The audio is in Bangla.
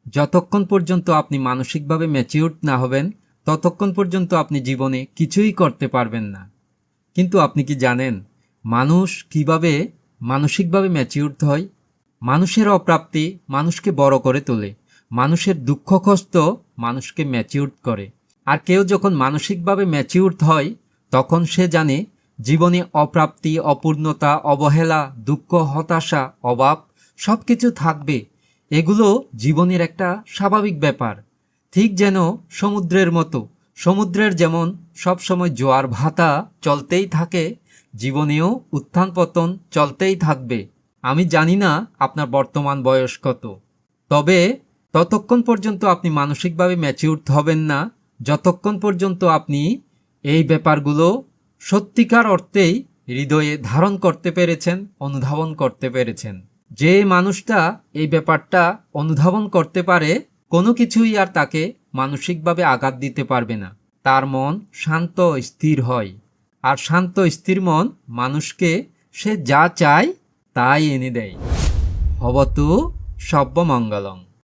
যতক্ষণ পর্যন্ত আপনি মানসিকভাবে ম্যাচিউরড না হবেন ততক্ষণ পর্যন্ত আপনি জীবনে কিছুই করতে পারবেন না। কিন্তু আপনি কি জানেন মানুষ কিভাবে মানসিকভাবে ম্যাচিউরড হয়? মানুষের অপ্রাপ্তি মানুষকে বড় করে তোলে, মানুষের দুঃখ কষ্ট মানুষকে ম্যাচিউরড করে। আর কেউ যখন মানসিকভাবে ম্যাচিউরড হয় তখন সে জানে জীবনে অপ্রাপ্তি, অপূর্ণতা, অবহেলা, দুঃখ, হতাশা, অভাব সব কিছু থাকবে। এগুলো জীবনের একটা স্বাভাবিক ব্যাপার। ঠিক যেন সমুদ্রের মতো, সমুদ্রের যেমন সবসময় জোয়ার ভাটা চলতেই থাকে, জীবনেও উত্থান পতন চলতেই থাকবে। আমি জানি না আপনার বর্তমান বয়স কত, তবে ততক্ষণ পর্যন্ত আপনি মানসিকভাবে ম্যাচিউরড হবেন না যতক্ষণ পর্যন্ত আপনি এই ব্যাপারগুলো সত্যিকার অর্থেই হৃদয়ে ধারণ করতে পেরেছেন, অনুধাবন করতে পেরেছেন। যে মানুষটা এই ব্যাপারটা অনুধাবন করতে পারে, কোনো কিছুই আর তাকে মানসিকভাবে আঘাত দিতে পারবে না। তার মন শান্ত স্থির হয়, আর শান্ত স্থির মন মানুষকে সে যা চায় তাই এনে দেয়। ভবতু সব্যমঙ্গলং।